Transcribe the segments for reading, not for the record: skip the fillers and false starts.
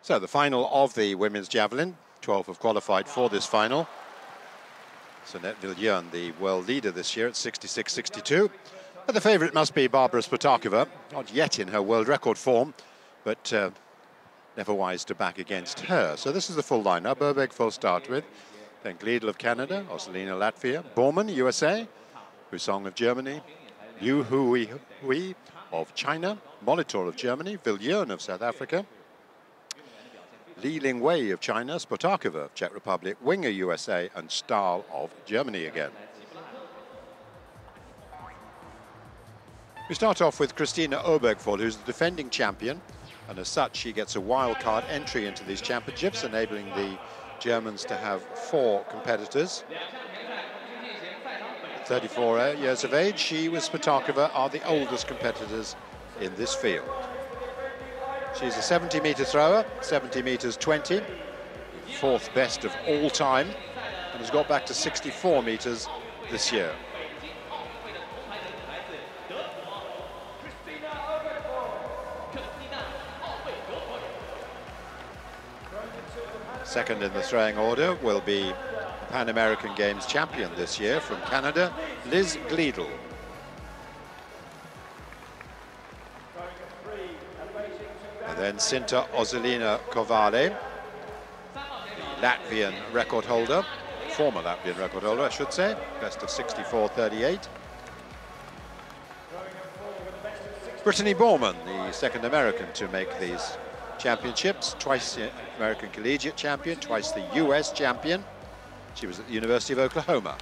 So the final of the women's javelin, 12 have qualified for this final. Sunette Valjern, the world leader this year at 66.62. But the favourite must be Barbara Spotakova, not yet in her world record form, but never wise to back against her. So this is the full lineup. Obergfold start with, then Gleedle of Canada, Oselina Latvia, Borman, USA, Husong of Germany, Liu Hui of China, Molitor of Germany, Valjern of South Africa, Li Lingwei of China, Spotakova of Czech Republic, Winger USA, and Stahl of Germany again. We start off with Christina Obergfold, who's the defending champion, and as such she gets a wild-card entry into these championships, enabling the Germans to have 4 competitors. At 34 years of age, she with Spotakova are the oldest competitors in this field. She's a 70-metre thrower, 70 metres 20, 4th best of all time, and has got back to 64 metres this year. Second in the throwing order will be Pan American Games champion this year from Canada, Gliedl. And then Sinta Oselina Kovale, the Latvian record holder, former Latvian record holder, I should say, best of 64.38. Brittany Borman, the second American to make these championships, twice the American collegiate champion, twice the US champion. She was at the University of Oklahoma.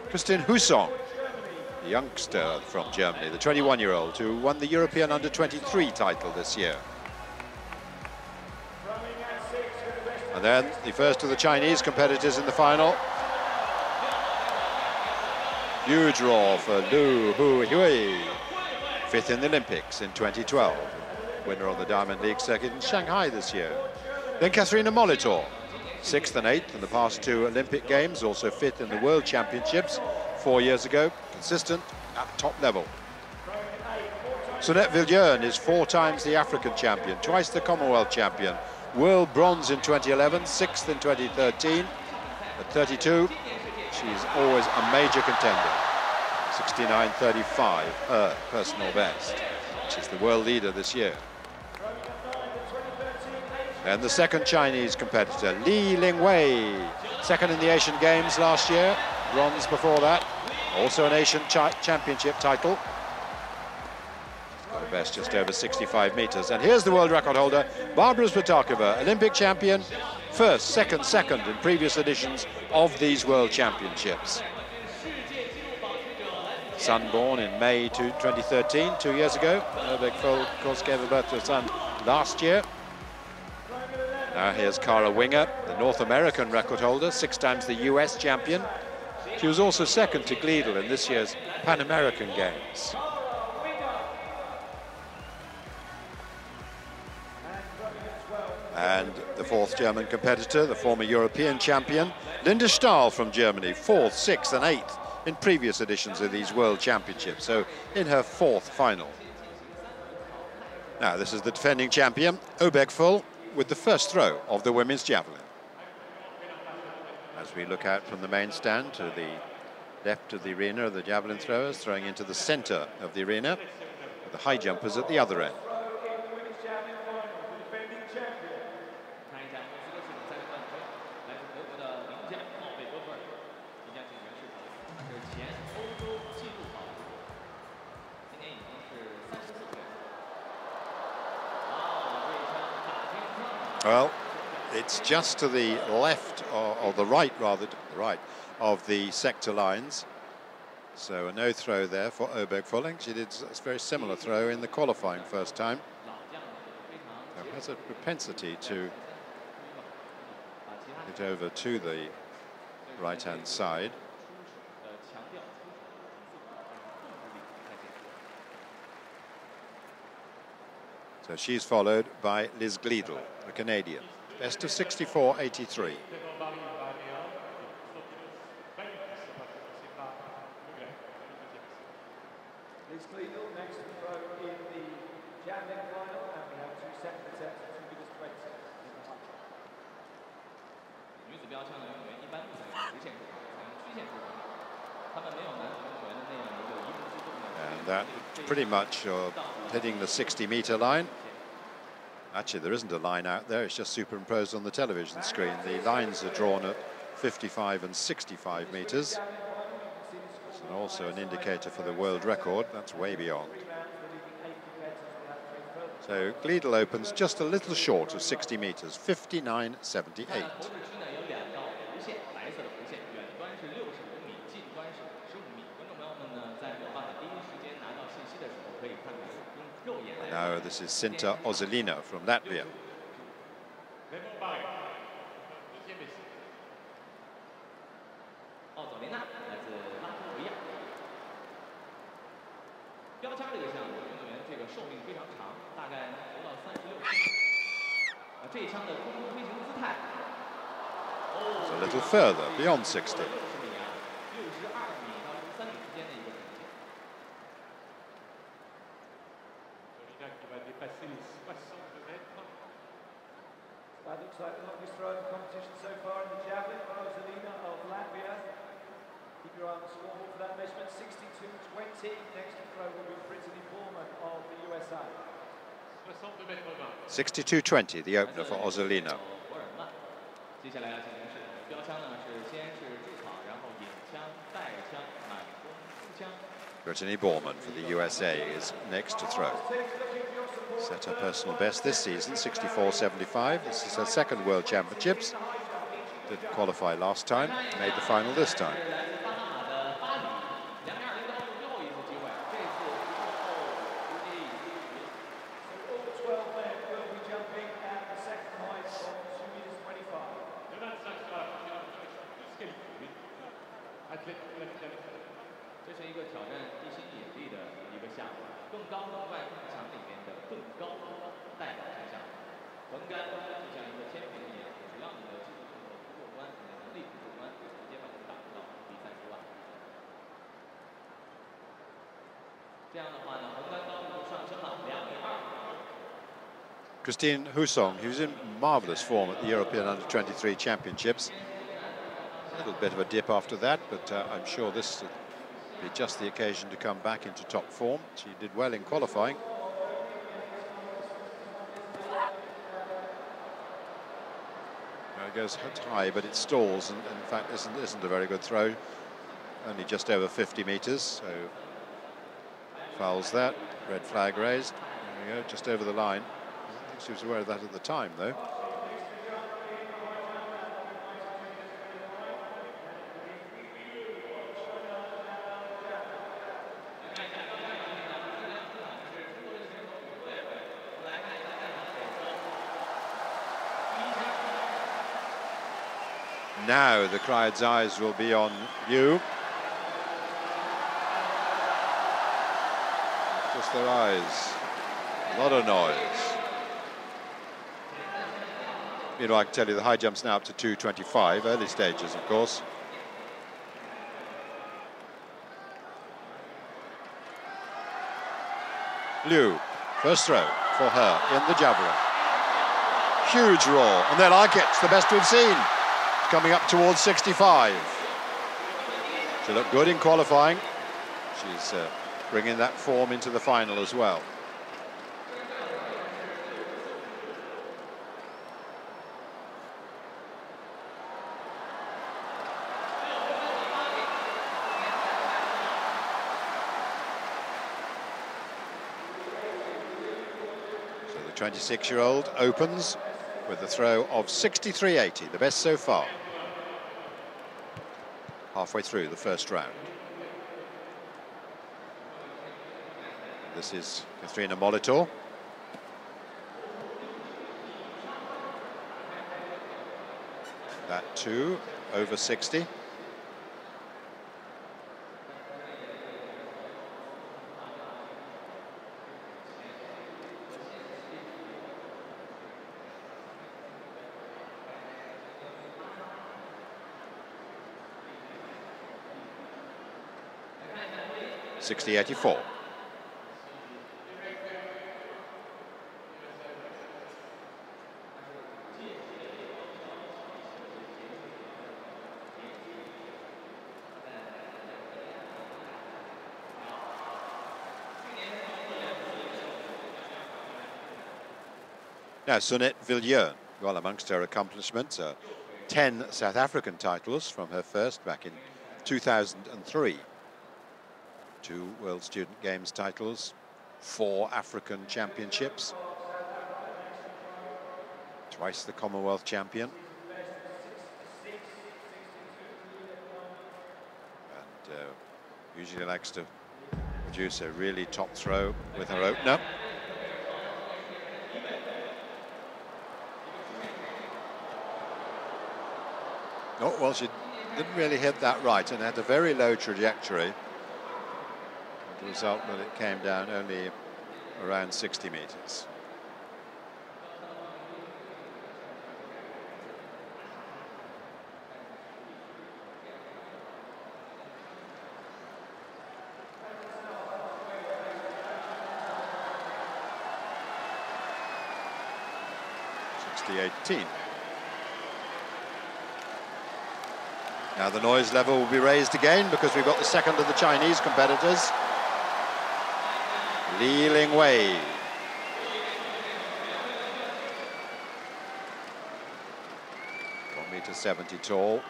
Christine Husong, the youngster from Germany, the 21-year-old who won the European Under-23 title this year. And then the first of the Chinese competitors in the final. Huge roar for Liu Hui, 5th in the Olympics in 2012, winner on the Diamond League circuit in Shanghai this year. Then Katrina Molitor, 6th and 8th in the past 2 Olympic Games, also 5th in the World Championships 4 years ago, consistent at top level. Sunette Valjern is 4 times the African champion, twice the Commonwealth champion, world bronze in 2011, 6th in 2013. At 32, she's always a major contender. 69.35, her personal best. She's the world leader this year. And the second Chinese competitor, Li Lingwei, 2nd in the Asian Games last year, bronze before that, also an Asian Championship title. Got a best just over 65 metres. And here's the world record holder, Barbara Spotakova, Olympic champion, first, second in previous editions of these World Championships. Son born in May 2013, 2 years ago. Obergfold, of course, gave birth to a son last year. Now here's Cara Winger, the North American record holder, 6 times the US champion. She was also 2nd to Gleedle in this year's Pan American Games. And the 4th German competitor, the former European champion, Linda Stahl from Germany, 4th, 6th and 8th in previous editions of these World Championships, so in her 4th final. Now this is the defending champion, Obergfold, with the first throw of the women's javelin. As we look out from the main stand to the left of the arena of the javelin throwers, throwing into the centre of the arena, with the high jumpers at the other end. Well, it's just to the left, or the right rather, to the right of the sector lines. So a no throw there for Obergfold. She did a very similar throw in the qualifying first time. So has a propensity to get over to the right-hand side. So she's followed by Liz Gliedl, a Canadian. Best of 64.83. Liz Gliedl next to throw in the Javelin final, and we have 2 second attempts at 2 meters 20. And that pretty much hitting the 60-meter line. Actually, there isn't a line out there, it's just superimposed on the television screen. The lines are drawn at 55 and 65 meters. And also an indicator for the world record, that's way beyond. So Gleedle opens just a little short of 60 meters, 59.78. Now this is Sinta Ozelina from Latvia. It's a little further, beyond 60. That looks like the longest throw in the competition so far in the javelin. Ozelina of Latvia. Keep your eye on the scoreboard for that measurement. 62.20. Next to throw will be Brittany Borman of the USA. 62.20, the opener for Ozelina. Brittany Borman for the USA is next to throw. Set her personal best this season, 64.75. This is her second World Championships. Didn't qualify last time, made the final this time. Christina Husong, he was in marvellous form at the European Under-23 Championships. A little bit of a dip after that, but I'm sure this will be just the occasion to come back into top form. She did well in qualifying. Now it goes high, but it stalls, and in fact isn't a very good throw. Only just over 50 meters, so fouls that. Red flag raised. There we go, just over the line. I think she was aware of that at the time, though. Now the crowd's eyes will be on you. Just their eyes. A lot of noise. You know, I can tell you the high jump's now up to 225, early stages, of course. Liu, first throw for her in the javelin. Huge roar, and they like it. It's the best we've seen. Coming up towards 65. She looked good in qualifying. She's bringing that form into the final as well. So the 26-year-old opens with a throw of 63.80, the best so far. Halfway through the first round. This is Katrina Molitor. That too, over 60. .60.84. Now, Sunette Valjern, well, amongst her accomplishments, 10 South African titles from her first back in 2003. 2 World Student Games titles, 4 African championships, twice the Commonwealth champion. And usually likes to produce a really top throw with her opener. Oh, well, she didn't really hit that right and had a very low trajectory. The result that it came down only around 60 meters. .60.18. Now the noise level will be raised again because we've got the second of the Chinese competitors, Li Lingwei. .70 tall,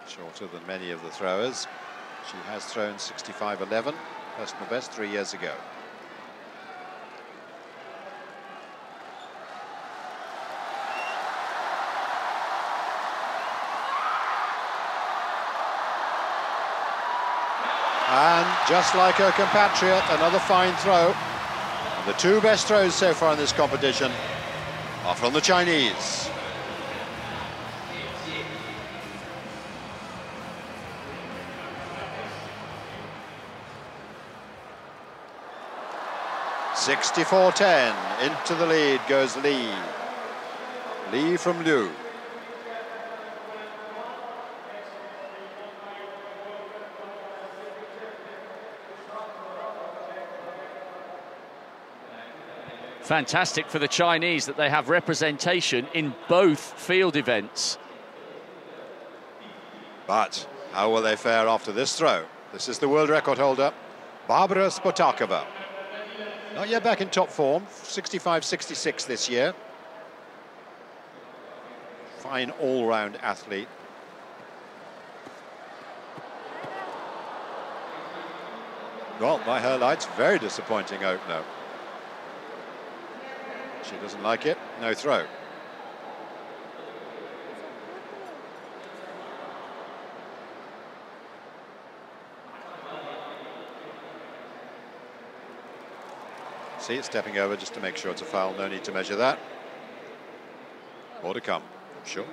shorter than many of the throwers. She has thrown 65.11, personal best 3 years ago. And just like her compatriot, another fine throw. And the 2 best throws so far in this competition are from the Chinese. .64.10, into the lead goes Li. Li from Liu. Fantastic for the Chinese that they have representation in both field events. But how will they fare after this throw? This is the world record holder, Barbara Spotakova. Not yet back in top form, 65.66 this year. Fine all-round athlete. Well, by her lights, very disappointing opener. She doesn't like it, no throw. See it stepping over just to make sure it's a foul, no need to measure that. More to come, I'm sure.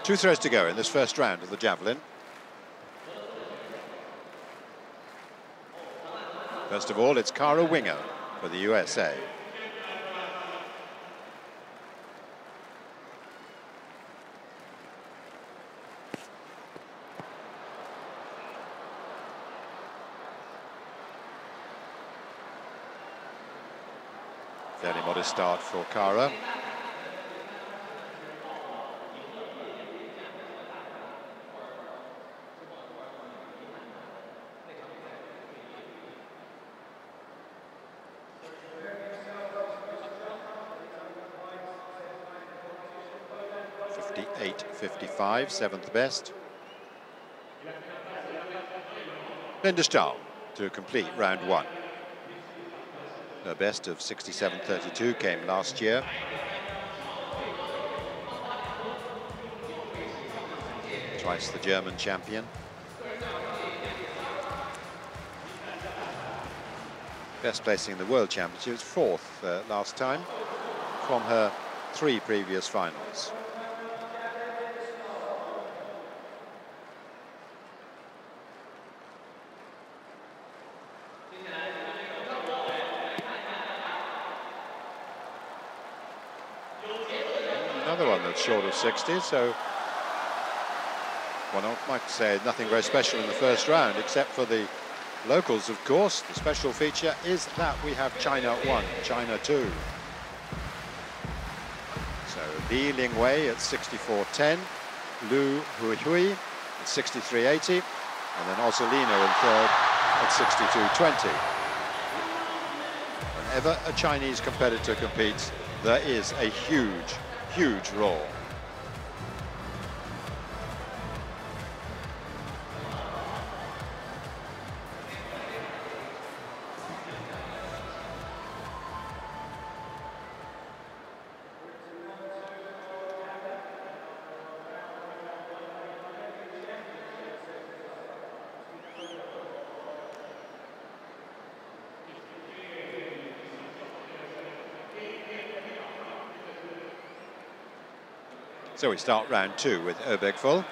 Two throws to go in this first round of the Javelin. First of all, it's Cara Winger for the USA. Fairly modest start for Cara. .55, seventh best. Linda Stahl to complete round 1. Her best of 67.32 came last year. Twice the German champion. Best placing in the World Championship was 4th last time from her 3 previous finals. Another one that's short of 60, so one might say nothing very special in the first round, except for the locals, of course. The special feature is that we have China 1, China 2. So Li Lingwei at 64.10, Lu Huihui at 63.80, and then Osolino in third at 62-20. Whenever a Chinese competitor competes, there is a huge, huge roar. So we start round 2 with Obergfold.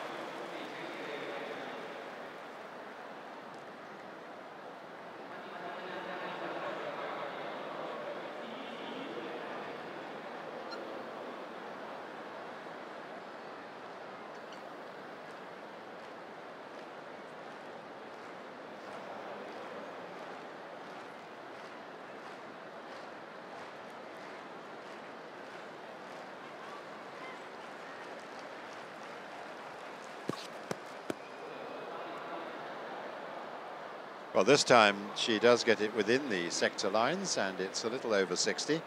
Well, this time she does get it within the sector lines, and it's a little over 60.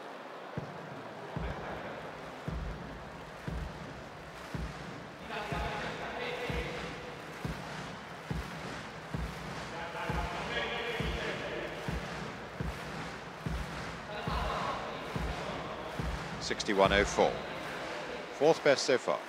.61.04. Fourth best so far.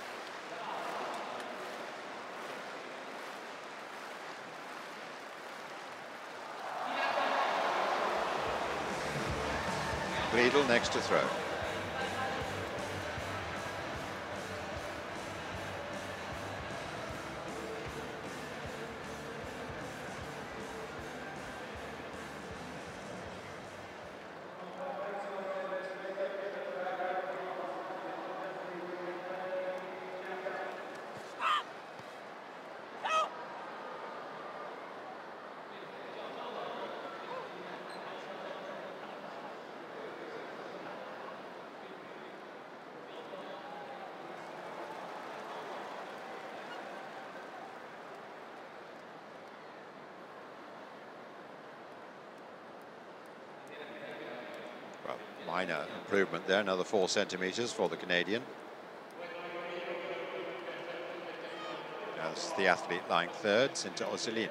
Gleedle next to throw. Minor improvement there, another 4 centimetres for the Canadian. As the athlete lying third, into Osilina.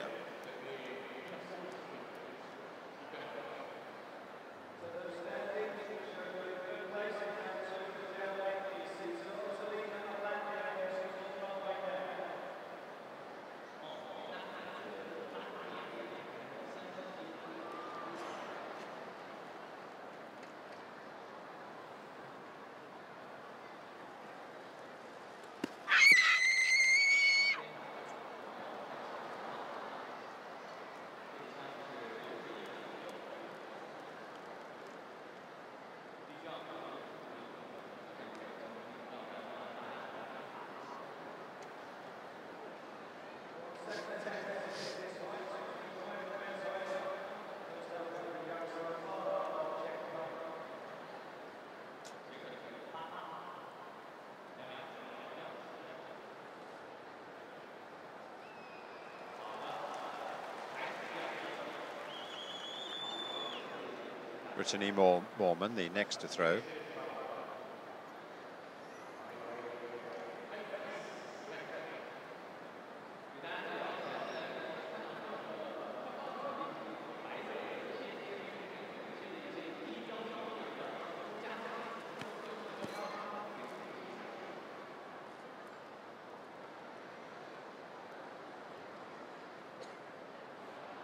Brittany Borman, the next to throw.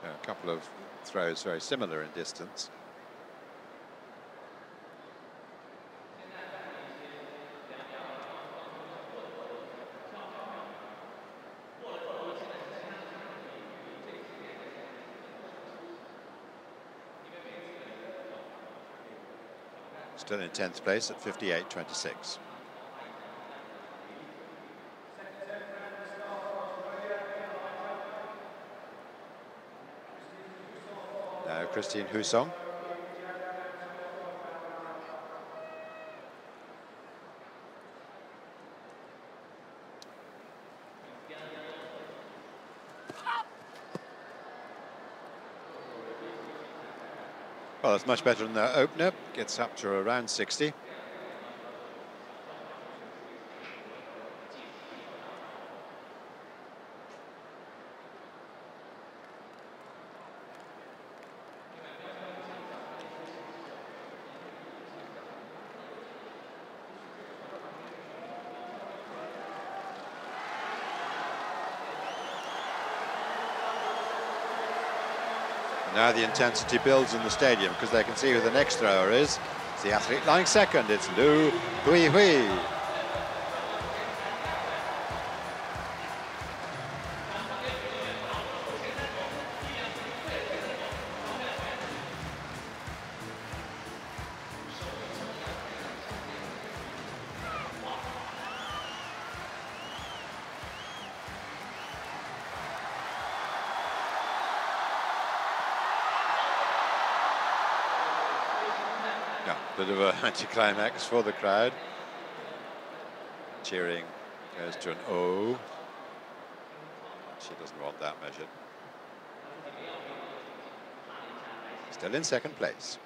A couple of throws very similar in distance. Still in 10th place at 58.26. Now Christine Husong. Well, it's much better than their opener. Gets up to around 60. Now the intensity builds in the stadium because they can see who the next thrower is. It's the athlete lying second. It's Lu Hui Hui. Bit of an anticlimax for the crowd. Cheering goes to an O. She doesn't want that measured. Still in second place.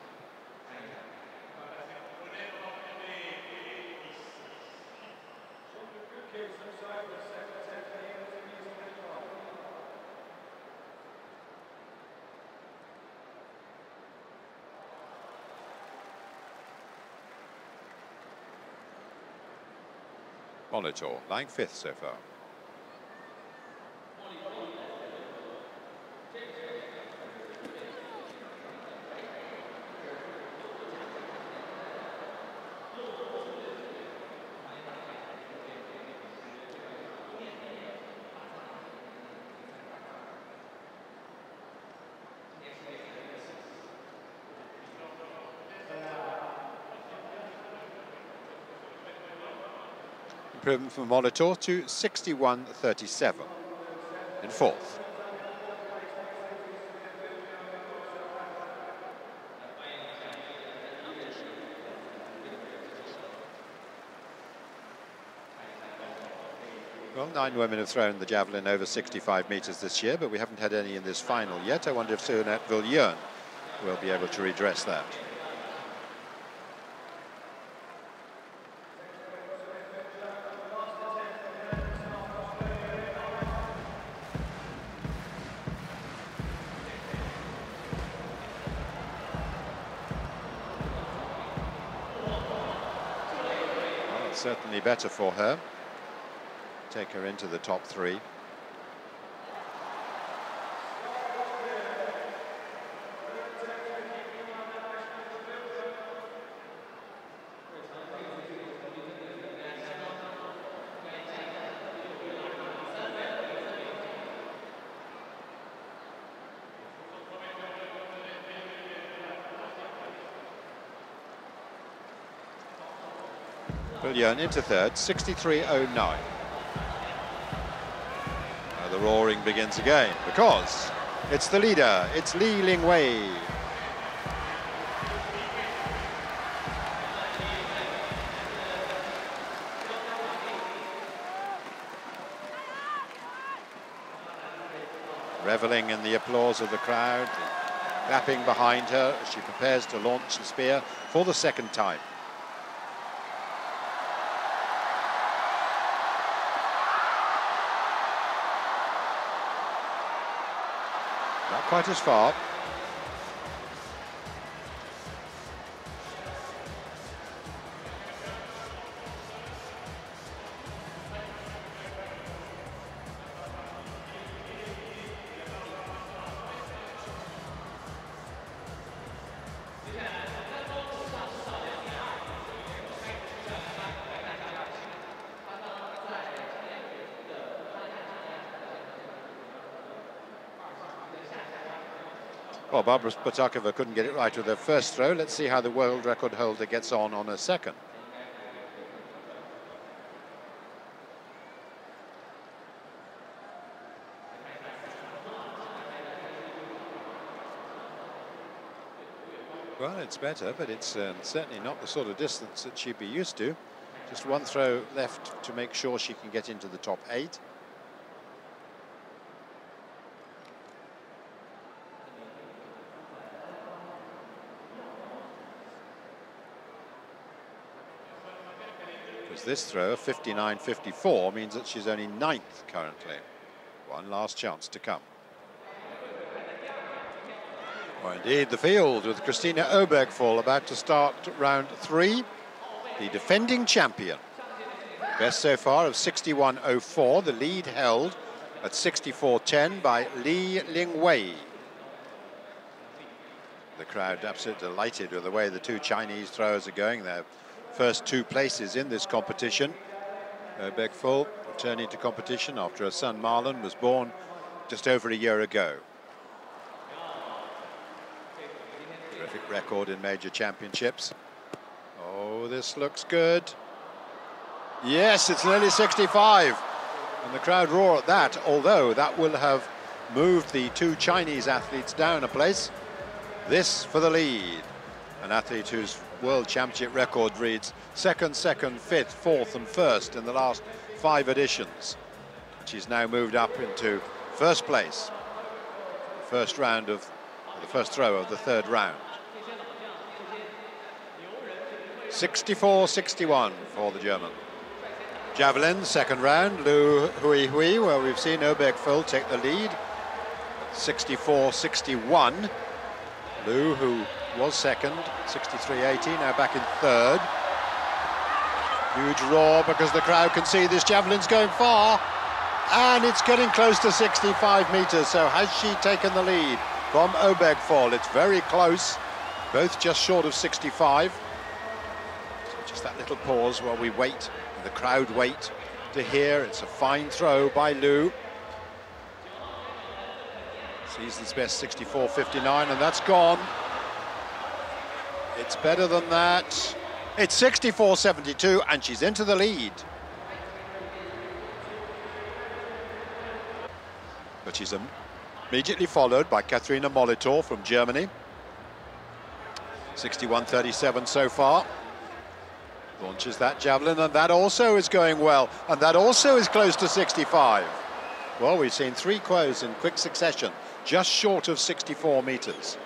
Molitor, lying fifth so far. Improvement from Molitor to 61.37 in fourth. Well, 9 women have thrown the javelin over 65 metres this year, but we haven't had any in this final yet. I wonder if Sunette Valjern will be able to redress that. Certainly better for her. Take her into the top three. Valjern into third, 63.09. Now the roaring begins again because it's the leader, it's Li Lingwei. Reveling in the applause of the crowd, clapping behind her as she prepares to launch the spear for the second time. Not quite as far. Well, Barbara Spotakova couldn't get it right with her first throw. Let's see how the world record holder gets on her second. Well, it's better, but it's certainly not the sort of distance that she'd be used to. Just one throw left to make sure she can get into the top 8. Because this throw, 59.54, means that she's only 9th currently. One last chance to come. Or indeed the field with Christina Obergfold about to start round 3. The defending champion. Best so far of 61.04. The lead held at 64.10 by Li Lingwei. The crowd absolutely delighted with the way the two Chinese throwers are going. Their first 2 places in this competition. Obergfold returning to competition after her son Marlon was born just over a year ago. Terrific record in major championships. Oh, this looks good. Yes, it's nearly 65. And the crowd roar at that, although that will have moved the 2 Chinese athletes down a place. This for the lead. An athlete whose World Championship record reads 2nd, 2nd, 5th, 4th and 1st in the last 5 editions. She's now moved up into 1st place. First round of the first throw of the 3rd round. 64-61 for the German. Javelin, 2nd round, Liu Hui, where we've seen Obergfold take the lead. 64-61. Liu, who was 2nd, 63.80, now back in 3rd. Huge roar because the crowd can see this javelin's going far, and it's getting close to 65 meters. So has she taken the lead from Obergfold? It's very close, both just short of 65. So just that little pause while we wait, the crowd wait to hear. It's a fine throw by Liu. Season's best 64.59, and that's gone. It's better than that. It's 64.72, and she's into the lead. But she's immediately followed by Katrina Molitor from Germany. 61.37 so far. Launches that javelin, and that also is going well, and that also is close to 65. Well, we've seen 3 quos in quick succession, just short of 64 meters.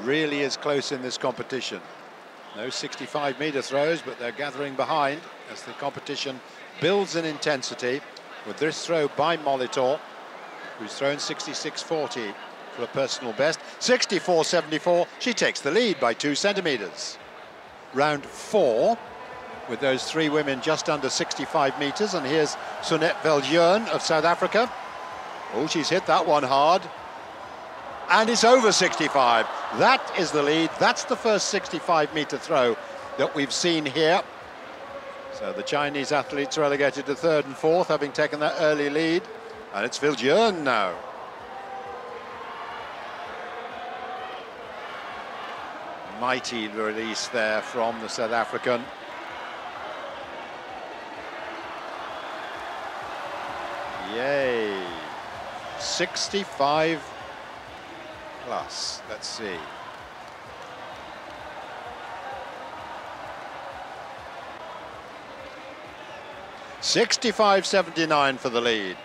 Really is close in this competition. No 65-meter throws, but they're gathering behind as the competition builds in intensity with this throw by Molitor, who's thrown 66.40 for a personal best. 64.74, she takes the lead by 2 centimeters. Round 4, with those 3 women just under 65 meters, and here's Sunette Valjern of South Africa. Oh, she's hit that one hard. And it's over 65. That is the lead. That's the first 65-meter throw that we've seen here. So the Chinese athletes relegated to 3rd and 4th, having taken that early lead. And it's Valjern now. Mighty release there from the South African. Yay. 65 plus. Let's see. $65.79 for the lead.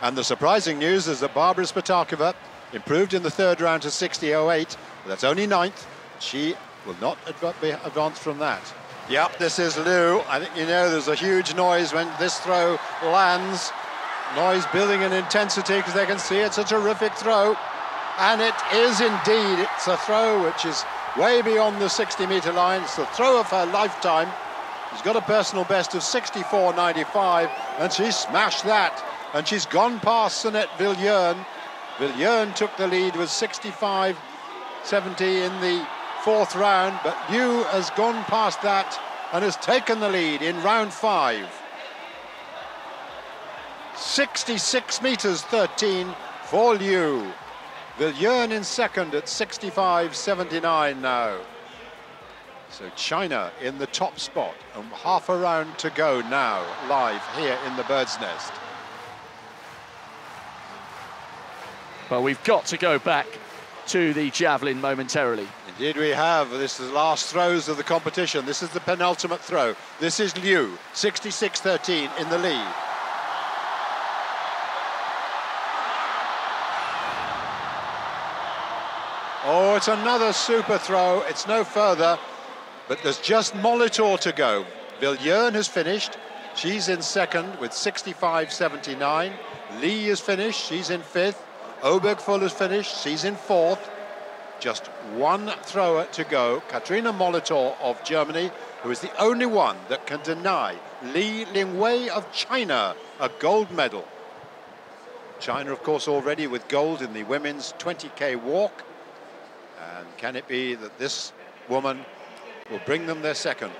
And the surprising news is that Barbara Spatakova improved in the 3rd round to 60.08. That's only 9th. She will not be advanced from that. Yep, this is Liu. I think you know there's a huge noise when this throw lands. Noise building in intensity because they can see it's a terrific throw. And it is indeed. It's a throw which is way beyond the 60-meter line. It's the throw of her lifetime. She's got a personal best of 64.95, and she smashed that. And she's gone past Sunette Valjern. Valjern took the lead with 65.70 in the 4th round, but Liu has gone past that and has taken the lead in round 5. 66 meters 13 for Liu. Valjern in 2nd at 65.79 now. So China in the top spot, and half a round to go now, live here in the Bird's Nest. Well, we've got to go back to the javelin momentarily. Indeed we have. This is the last throws of the competition. This is the penultimate throw. This is Liu, 66.13 in the lead. Oh, it's another super throw. It's no further, but there's just Molitor to go. Valjern has finished. She's in second with 65.79. Lee is finished. She's in fifth. Obergfold has finished. She's in fourth. Just one thrower to go. Katrina Molitor of Germany, who is the only one that can deny Li Lingwei of China a gold medal. China, of course, already with gold in the women's 20K walk. And can it be that this woman will bring them their second?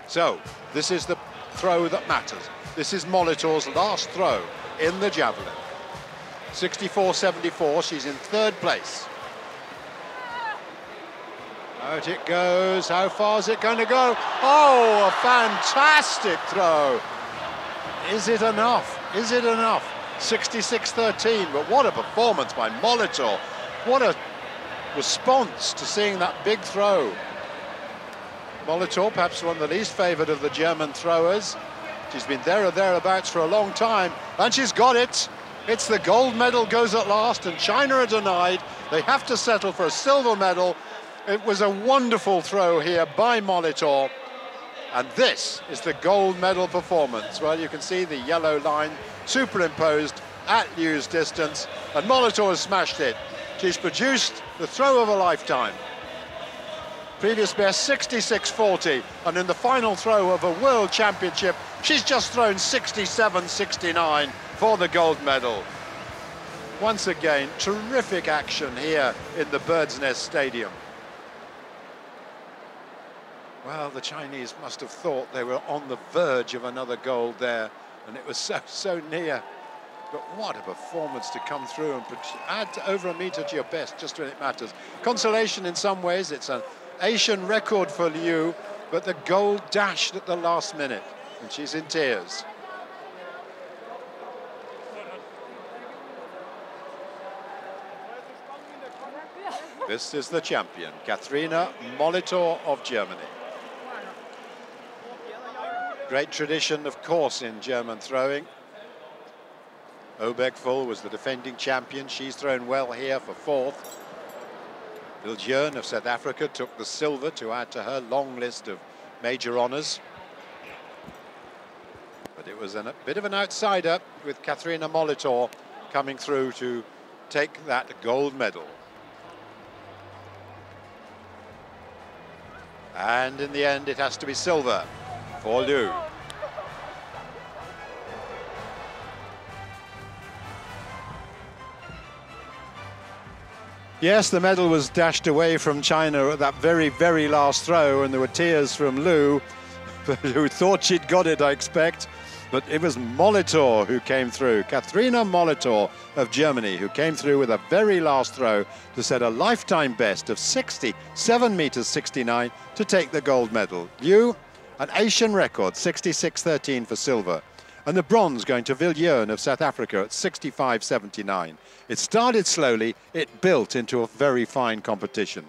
So, this is the throw that matters. This is Molitor's last throw in the javelin. 64.74, she's in third place. Out it goes. How far is it going to go? Oh, a fantastic throw. Is it enough? Is it enough? 66.13, but what a performance by Molitor. What a response to seeing that big throw. Molitor, perhaps one of the least favoured of the German throwers. She's been there or thereabouts for a long time, and she's got it. It's the gold medal goes at last, and China are denied. They have to settle for a silver medal. It was a wonderful throw here by Molitor, and this is the gold medal performance. Well, you can see the yellow line superimposed at Liu's distance, and Molitor has smashed it. She's produced the throw of a lifetime. Previous best 66.40, and in the final throw of a world championship, she's just thrown 67.69 for the gold medal. Once again, terrific action here in the Bird's Nest Stadium. Well, the Chinese must have thought they were on the verge of another gold there, and it was so near. But what a performance to come through and add over a metre to your best just when it matters. Consolation in some ways, it's an Asian record for Liu, but the gold dashed at the last minute, and she's in tears. This is the champion, Katrina Molitor of Germany. Great tradition, of course, in German throwing. Obergfold was the defending champion. She's thrown well here for fourth. Valjern of South Africa took the silver to add to her long list of major honours. But it was a bit of an outsider with Katrina Molitor coming through to take that gold medal. And in the end, it has to be silver for Liu. Yes, the medal was dashed away from China at that very, very last throw, and there were tears from Liu, who thought she'd got it, I expect. But it was Molitor who came through, Katrina Molitor of Germany, who came through with a very last throw to set a lifetime best of 67 meters 69 to take the gold medal. Liu, an Asian record, 66.13 for silver. And the bronze going to Valjern of South Africa at 65.79. It started slowly, it built into a very fine competition.